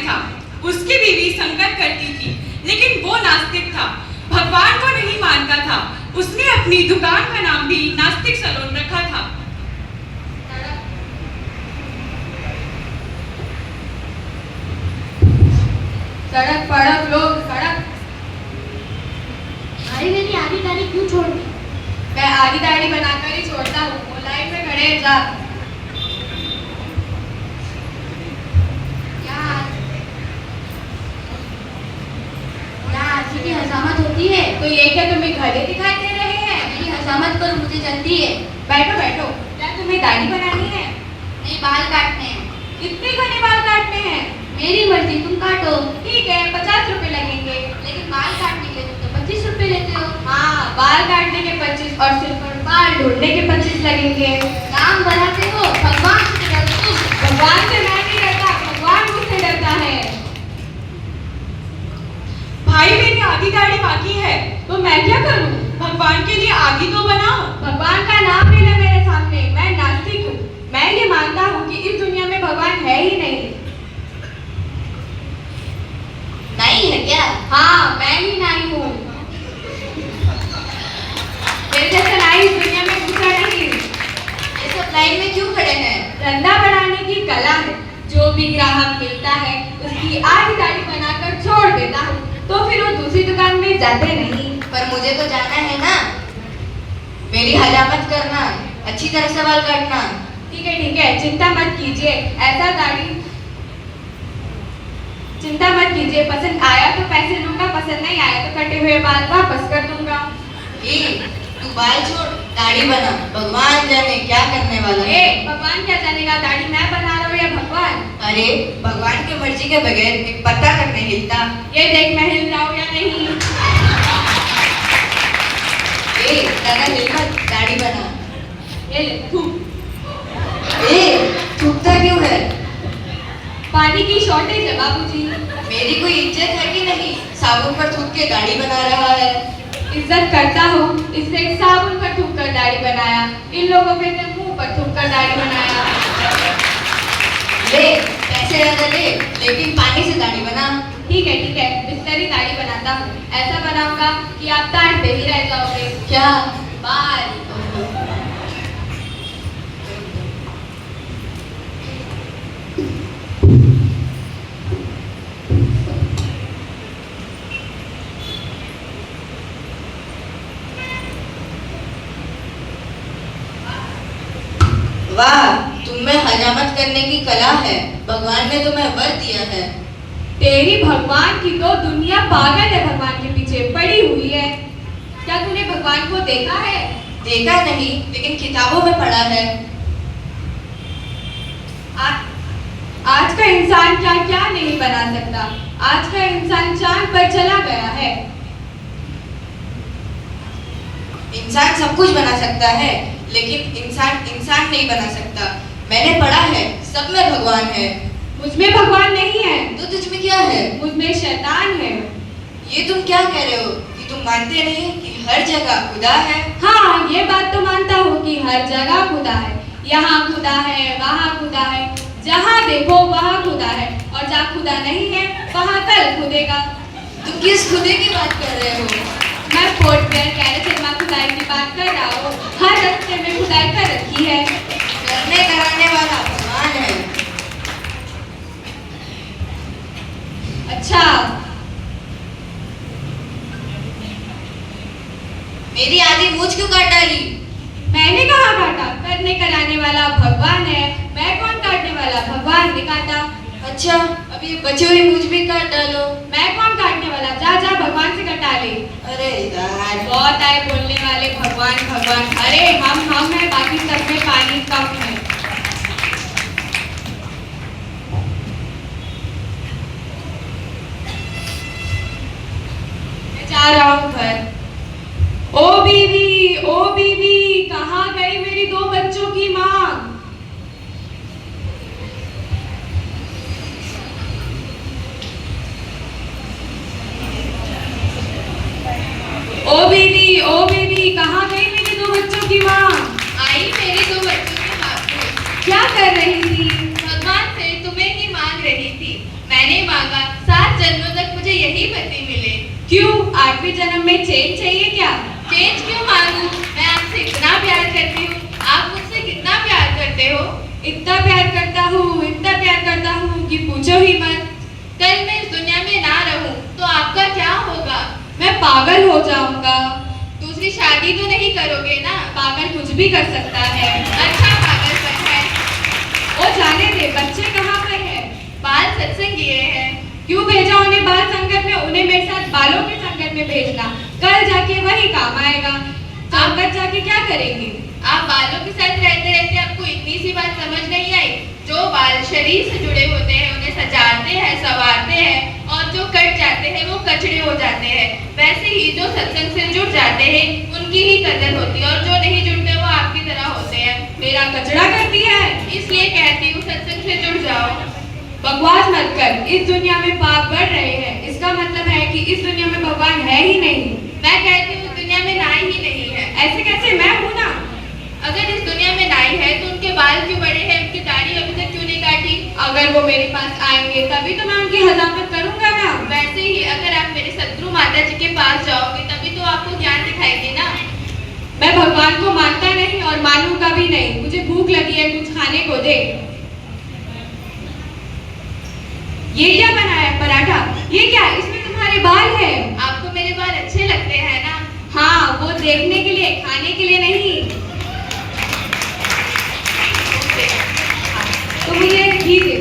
था। उसकी बीवी संगत करती थी, लेकिन वो नास्तिक था, भगवान को नहीं मानता था। उसने अपनी दुकान का नाम भी नास्तिक सैलून रखा था। सड़क पड़क लोग सड़क। भाई मेरी आधी दाढ़ी क्यों छोड़ दी? मैं आधी दाढ़ी बनाकर ही छोड़ता हूँ। वो लाइन में खड़े हैं, जा। क्या आदमी की हजामत होती है? तो ये क्या तुम्हें घड़े दिखाई दे रहे हैं? मेरी हजामत पर मुझे जल्दी है। बैठो बैठो। क्या तुम्हें दाढ़ी बनानी है? नहीं, बाल काटने हैं। कितने घने बाल काटने हैं? मेरी मर्जी, तुम काटो। ठीक है, 50 रुपए लगेंगे। लेकिन बाल काटने के लिए तुम तो 25 रुपए लेते हो। हाँ, बाल काटने के 25 और सिर्फ बाल ढूंढने के 25 लगेंगे। दाम बढ़ाते हो, भगवान से डरो तुम। भगवान से मैं नहीं डरता, भगवान मुझसे डरता है। भाई मेरी आधी दाढ़ी बाकी है, तो मैं क्या करूं? भगवान के लिए आधी तो बनाओ। भगवान का नाम ले ले मेरे सामने। मैं नास्तिक हूँ। मैं ये मानता हूँ कि इस दुनिया में भगवान है ही नहीं। नहीं है क्या? हाँ, मैं ही नाई हूँ। मेरे जैसा नाई इस दुनिया में दूसरा नहीं। ये सब लाइन में क्यों खड़े हैं? धंधा बढ़ाने की कला है। जो भी ग्राहक मिलता है उसकी आधी दाढ़ी बनाकर छोड़ देता हूँ, तो फिर वो दूसरी दुकान में जाते नहीं। पर मुझे तो जाना है ना। मेरी हजामत करना, अच्छी तरह से बाल काटना। ठीक है, चिंता मत कीजिए। ऐसा दाढ़ी चिंता मत कीजिए। पसंद आया तो पैसे लूंगा, पसंद नहीं आया तो कटे हुए बाल वापस कर दूंगा। तू बाल छोड़, दाढ़ी बना। भगवान जाने क्या करने वाला है। भगवान क्या जानेगा? दाढ़ी मैं बना रहा हूँ या भगवान? अरे भगवान की मर्जी के बगैर एक पत्ता तक नहीं हिलता। ये देख मैं हिल रहा हूँ या नहीं। दादा हिल मत, दाढ़ी बना। ये ले थूक। थूकता क्यों है? पानी की शॉर्टेज है बाबूजी। मेरी कोई इज्जत है कि नहीं? साबुन पर थूक के दाढ़ी बना रहा है। इज्जत करता हूँ, इसलिए साबुन पर थूक कर दाढ़ी बनाया। इन लोगों के ने मुंह पर थूक कर दाढ़ी बनाया। ले पैसे ज्यादा ले, लेकिन पानी से दाढ़ी बना। ठीक है, बिस्तरी दाढ़ी बनाता हूँ। ऐसा बनाऊंगा कि आप ताड़ते ही रह जाओगे। क्या? बाल। वाह, तुम में हजामत करने की कला है। भगवान ने तुम्हें वर दिया है। तेरी भगवान की तो दुनिया पागल है, भगवान के पीछे पड़ी हुई है। क्या तूने भगवान को देखा है? देखा नहीं, लेकिन किताबों में पढ़ा है। आज का इंसान क्या क्या नहीं बना सकता। आज का इंसान चांद पर चला गया है। इंसान सब कुछ बना सकता है, लेकिन इंसान नहीं बना सकता। मैंने पढ़ा है, सब में भगवान है। मुझ में भगवान नहीं है। तो तुझ में क्या है? मुझ में शैतान है। ये तुम क्या कह रहे हो कि तुम मानते नहीं कि हर जगह खुदा है? हाँ, ये बात तो मानता हूँ कि हर जगह खुदा है। यहाँ खुदा है, वहाँ खुदा है, जहाँ देखो वहाँ खुदा है, और जहाँ खुदा नहीं है वहाँ कल खुदेगा। तुम किस खुदे की बात कर रहे हो? मैं फोर्टवेयर गैरेज में खुदाई की बात कर रहा हूँ। हर रास्ते में खुदाई कर रखी है। करने कराने वाला भगवान है। अच्छा, मेरी आधी मूछ क्यों काट डाली? मैंने कहा काटा? करने कराने वाला भगवान है। मैं कौन काटने वाला? भगवान ने काटा। अच्छा, अब ये बची हुई मूछ भी काट डालो। मैं कौन काटने वाला? जा जा भगवान से कटा ले। अरे यार, बहुत आए बोलने वाले भगवान भगवान। अरे हम है, बाकी सब में पानी कम है। मैं जा रहा हूँ घर। ओ बीवी, कहाँ गई मेरी 2 बच्चों की माँ? ओ बीवी, कहाँ गई मेरी 2 बच्चों की माँ? आई मेरे 2 बच्चों के हाथ में। क्या कर रही थी? भगवान से तुम्हें ही मांग रही थी। मैंने मांगा 7 जन्मों तक मुझे यही पति मिले। क्यों 8वें जन्म में चेंज चाहिए क्या? चेंज क्यों मांगू? मैं आपसे इतना प्यार करती हूँ, आप मुझसे कितना प्यार करते हो? इतना प्यार करता हूँ कि पूछो ही मत। कल मैं इस दुनिया में ना रहूं तो आपका क्या होगा? मैं पागल हो जाऊंगा। दूसरी शादी तो नहीं करोगे ना? पागल कुछ भी कर सकता है। अच्छा पागलपन है। ओ जाने दे, बच्चे कहाँ पर है? बाल सत्संग किए हैं। क्यों भेजा उन्हें बाल संगत में? उन्हें मेरे साथ बालों की संगत में भेजना, कल जाके वही काम आएगा। संगत जाके क्या करेंगे? आप बालों के साथ रहते रहते आपको इतनी सी बात समझ नहीं आई? जो बाल शरीर से जुड़े होते हैं उन्हें सजाते हैं, संवारते हैं, और जो कट जाते हैं वो कचड़े हो जाते हैं। वैसे ही जो सत्संग से जुड़ जाते हैं उनकी ही कदर होती है, और जो नहीं जुड़ते वो आपकी तरह होते हैं। मेरा कचरा करती है, इसलिए कहती हूँ सत्संग से जुड़ जाओ। बकवास मत कर। इस दुनिया में पाप बढ़ रहे हैं, इसका मतलब है कि इस दुनिया में भगवान है ही नहीं। मैं कहती हूँ इस दुनिया में नाई ही नहीं है। ऐसे कैसे? मैं हूँ ना। अगर इस दुनिया में नाई है तो उनके बाल क्यों बड़े हैं, उनकी दाढ़ी अभी तक क्यों नहीं काटी? अगर वो मेरे पास आएंगे तभी तो मैं उनकी हजामत करूंगा ना। वैसे ही अगर आप मेरे शत्रु माता जी के पास जाओगे तभी तो आपको ज्ञान दिखाएगी ना। मैं भगवान को मानता नहीं और मानूंगा भी नहीं। मुझे भूख लगी है, कुछ खाने को दे। ये क्या बनाया है? पराठा? ये क्या? इसमें तुम्हारे बाल है। आपको मेरे बाल अच्छे लगते हैं ना? हाँ, वो देखने के लिए, खाने के लिए नहीं। तो मुझे घी दे।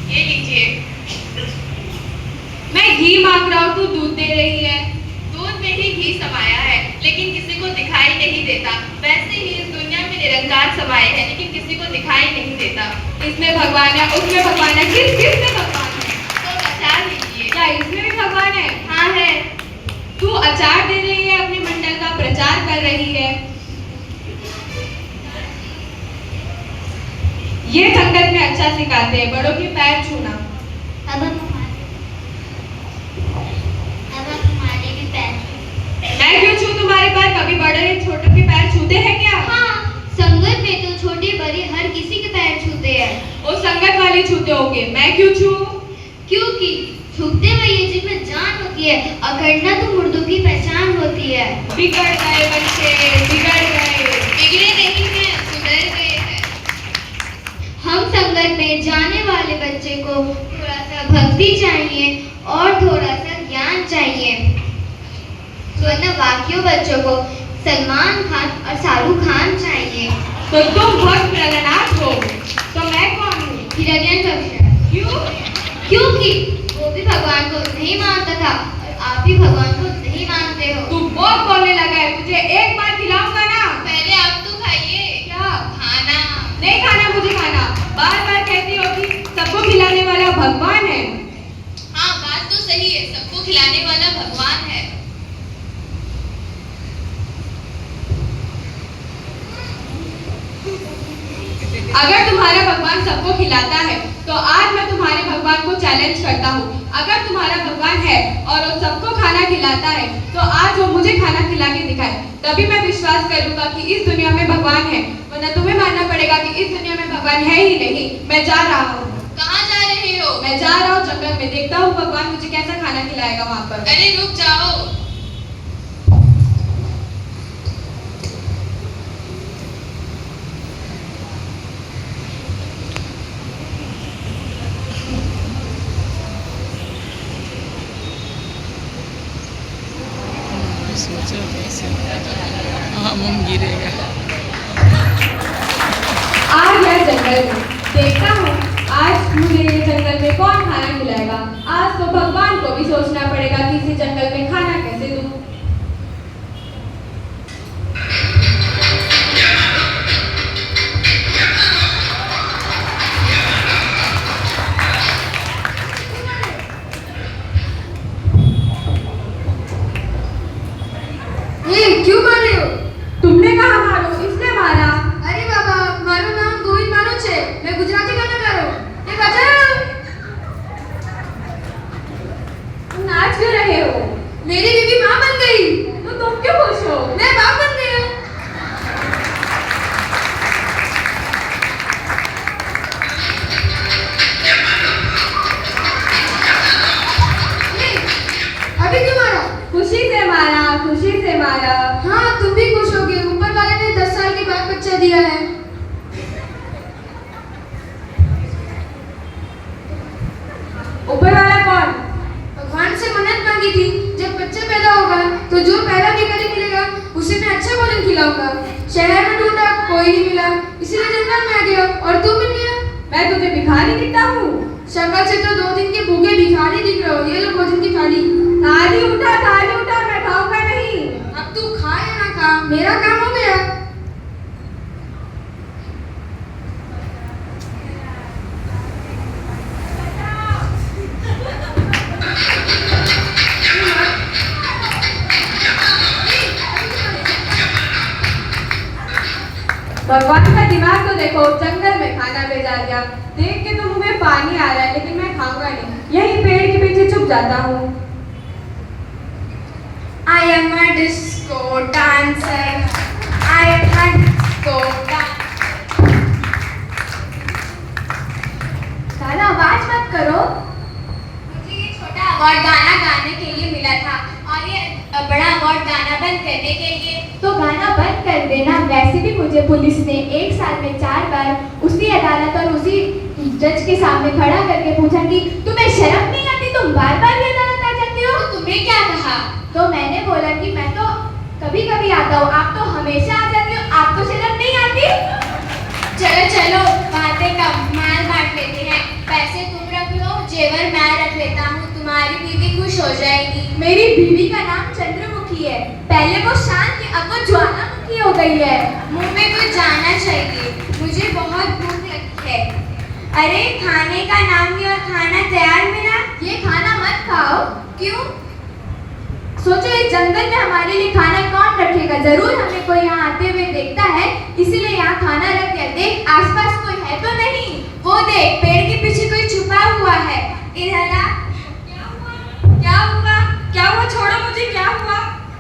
ये लीजिए। मैं घी मांग रहा हूँ, तू दूध दे रही है। दूध में ही घी समाया है लेकिन किसी को दिखाई नहीं देता। वैसे ही इस दुनिया में निरंकार समाये है लेकिन किसी को दिखाई नहीं देता। इसमें भगवान है, उसमें भगवान है, किसमें भगवान है? तो बचा लीजिए। क्या इसमें भी भगवान है? हाँ है। तू अचार दे रही है, अपने मंडल का प्रचार कर रही है। ये संगत में अच्छा सिखाते हैं, बड़ों के पैर छूना। अब हमारे भी पैर। मैं क्यों छू तुम्हारे पैर? कभी बड़े छोटों के पैर छूते हैं क्या? हाँ, संगत में तो छोटे बड़े हर किसी के पैर छूते हैं। वो संगत वाले छूते होंगे, मैं क्यों छू? क्योंकि छूते हुए ये जिसमें जान होती है, अकड़ना तो मुर्दों की पहचान होती है। बिगड़ गए बच्चे, बिगड़ गए। बिगड़े नहीं हैं, सुधर गए हैं। हम संगत में जाने वाले बच्चे को थोड़ा सा भक्ति चाहिए और थोड़ा सा ज्ञान चाहिए, वरना बाकियों बच्चों को सलमान खान और शाहरुख खान चाहिए। तो तुम बहुत प्रगनाथ हो, तो मैं कौन हूँ? हिरण्यकश्यप। क्यों? क्योंकि वो भी भगवान को नहीं मानता था और आप भी भगवान को नहीं मानते हो। तू बहुत बोलने लगा है, तुझे एक बार खिलाऊंगा ना। पहले आप तो खाइए। क्या? खाना। नहीं खाना मुझे खाना। बार बार कहती हो कि सबको खिलाने वाला भगवान है। हाँ बात तो सही है, सबको खिलाने वाला भगवान है। अगर तुम्हारा भगवान सबको खिलाता है तो आज मैं तुम्हारे भगवान को चैलेंज करता हूँ। अगर तुम्हारा भगवान है और वो सबको खाना खिलाता है तो आज वो मुझे खाना खिला के दिखाए, तभी मैं विश्वास करूंगा कि इस दुनिया में भगवान है। वरना तुम्हें मानना पड़ेगा कि इस दुनिया में भगवान है ही नहीं। मैं जा रहा हूँ। कहाँ जा रहे हो? मैं जा रहा हूँ जंगल में, देखता हूँ भगवान मुझे कैसा खाना खिलाएगा वहाँ पर। अरे रुक जाओ। सोचो कैसे हम गिरेगा। आ गया जंगल में, देखता हूँ आज मुझे ये जंगल में कौन खाना खिलाएगा। आज तो भगवान को भी सोचना पड़ेगा कि इसे जंगल में खाना कैसे दूँ। क्यों मार रहे हो? तुमने कहा मारो, इसने मारा। अरे बाबा, मारो नाम गोविंद मारो छे। मैं गुजराती गाना गा रहा हूँ। ये बजाओ। तुम नाच क्यों रहे हो? मेरी कोई नहीं मिला, इसीलिए जंगल में आ गया। और तू मिल गया? मैं तुझे भिखारी दिखता हूँ? शक्ल से तो 2 दिन के भूखे भिखारी दिख रहे हो। ये लो भोजन की थाली। थाली उठा, मैं खाऊंगा नहीं। अब तू खा या ना खा, मेरा काम हो गया। भगवान का दिमाग तो देखो, जंगल में खाना भेजा दिया। देख के तो मुंह में पानी आ रहा है, लेकिन मैं खाऊंगा नहीं। यही पेड़ के पीछे छुप जाता हूँ। I am a disco dancer. I am a disco dancer. साला आवाज मत करो। मुझे ये छोटा अवार्ड गाना गाने के लिए मिला था और ये बड़ा अवार्ड गाना बंद करने के लिए। तो गाना बंद कर देना। वैसे भी मुझे पुलिस ने 1 साल में 4 बार उसी अदालत और उसी जज के सामने खड़ा करके पूछा कि तुम्हें शर्म नहीं आती, तुम बार बार ये अदालत आ जाती हो? तो तुम्हें क्या कहा? तो मैंने बोला कि मैं तो कभी कभी आता हूँ, आप तो हमेशा आ जाती हो, आप तो शर्म नहीं आती? चलो चलो बातें कम, माल बांट लेते हैं। पैसे तुम रख लो, जेवर मैं रख लेता हूँ। तुम्हारी बीवी खुश हो जाएगी। मेरी बीवी का नाम चंद्रमुखी है। पहले वो शांत थी, अब वो ज्वालामुखी हो गई है। मुंह में कुछ जाना चाहिए, मुझे बहुत भूख लगी है। अरे खाने का नाम लिया, खाना तैयार मिला। ये खाना मत खाओ। क्यों? सोचो इस जंगल में हमारे लिए खाना कौन रखेगा? जरूर हमें कोई यहाँ आते हुए देखता है, इसीलिए यहाँ खाना रख दिया। देख आसपास कोई है तो नहीं? वो देख, पेड़ के पीछे कोई छुपा हुआ है। इधर आ। क्या हुआ? छोड़ो मुझे। क्या हुआ?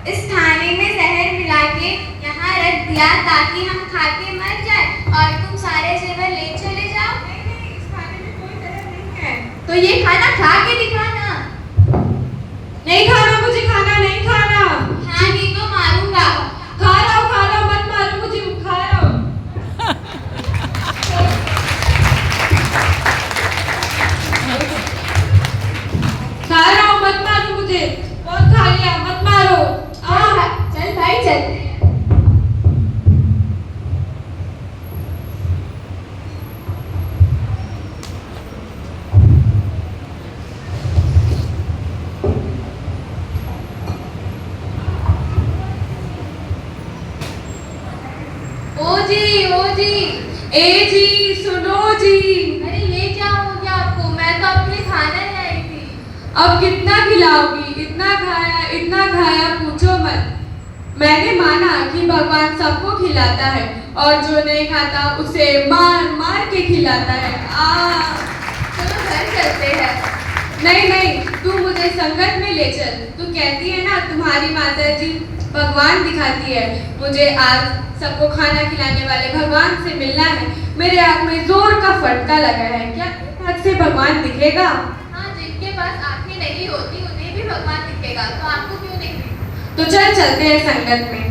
इस खाने में जहर मिला के यहाँ रख दिया ताकि हम खा के मर जाए और तुम सारे जेवर ले चले जाओ। नहीं, इस खाने में कोई जहर नहीं है। तो ये खाना खा के दिखाना। नहीं खाना, मुझे खाना नहीं खाना। हाँ नहीं तो मारूंगा। खा रहा हूँ, मत मारो मुझे, खा रहा हूँ। खा रहा हूँ, मत मारो मुझे। बहुत खा लिया, मत मारो। चल भाई चल। ओ जी, ए जी, सुनो जी। अरे ये क्या हो गया आपको? मैं तो आपके लिए खाना लाई थी। अब कितना खिलाओगी? इतना खाया पूछो मत। मैंने माना कि भगवान सबको खिलाता है और जो नहीं खाता उसे मार मार के खिलाता है। चलो घर चलते हैं। नहीं, तू मुझे संगत में ले चल। तू कहती है ना तुम्हारी माता जी भगवान दिखाती है। मुझे आज सबको खाना खिलाने वाले भगवान से मिलना है। मेरे आँख में जोर का फटका लगा है। क्या आँख से भगवान दिखेगा? हाँ, जिनके पास आंखें नहीं होती उन्हें भी भगवान दिखेगा, तो आपको क्यों नहीं दिखेगा? तो चल चलते हैं संगत में।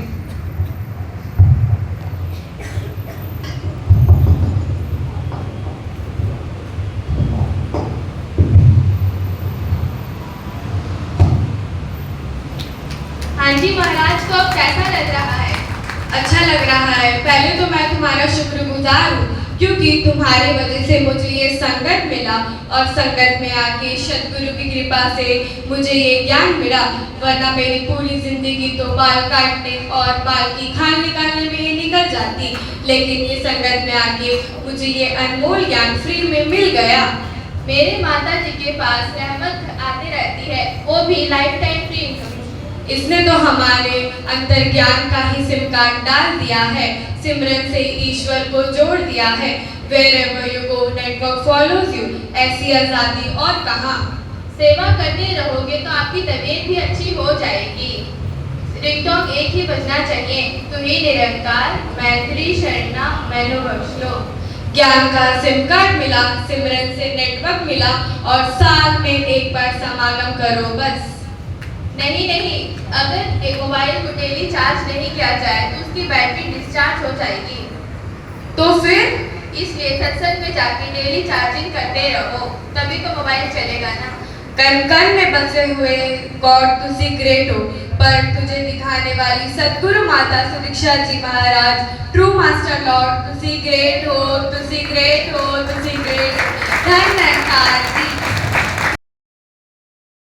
हाँ जी महाराज, तो अब कैसा लग रहा है? अच्छा लग रहा है। पहले तो मैं तुम्हारा शुक्रगुजार हूँ क्योंकि तुम्हारी वजह से मुझे ये संगत मिला और संगत में आके सद्गुरु की कृपा से मुझे ये ज्ञान मिला। वरना मेरी पूरी जिंदगी तो बाल काटने और बाल की खाल निकालने में ही निकल जाती। लेकिन ये संगत में आके मुझे ये अनमोल ज्ञान फ्री में मिल गया। मेरे माता जी के पास रहमत आती रहती है, वो भी लाइफ टाइम फ्री। इसने तो हमारे अंतर ज्ञान का ही सिम कार्ड डाल दिया है। सिमरन से ईश्वर को जोड़ दिया है। Wherever you go, network follows you। ऐसी आजादी और कहाँ। सेवा करते रहोगे तो आपकी तबीयत भी अच्छी हो जाएगी। रिंगटोन एक ही बजना चाहिए, तुम ही निरंकार, मैत्री शरणा मैनो बख्श लो। ज्ञान का सिम कार्ड मिला, सिमरन से नेटवर्क मिला और साल में एक बार समागम करो बस। नहीं, अगर एक मोबाइल को डेली चार्ज नहीं किया जाए तो उसकी बैटरी डिस्चार्ज हो जाएगी। तो फिर इसलिए सत्संग में जाके डेली चार्जिंग करते रहो, तभी तो मोबाइल चलेगा ना। कण कण में बसे हुए गॉड तुसी ग्रेट हो। पर तुझे दिखाने वाली सतगुरु माता सुदीक्षा जी महाराज, ट्रू मास्टर लॉर्ड, तुसी ग्रेट हो, तुसी ग्रेट हो, तुसी ग्रेट। धन निरंकार जी।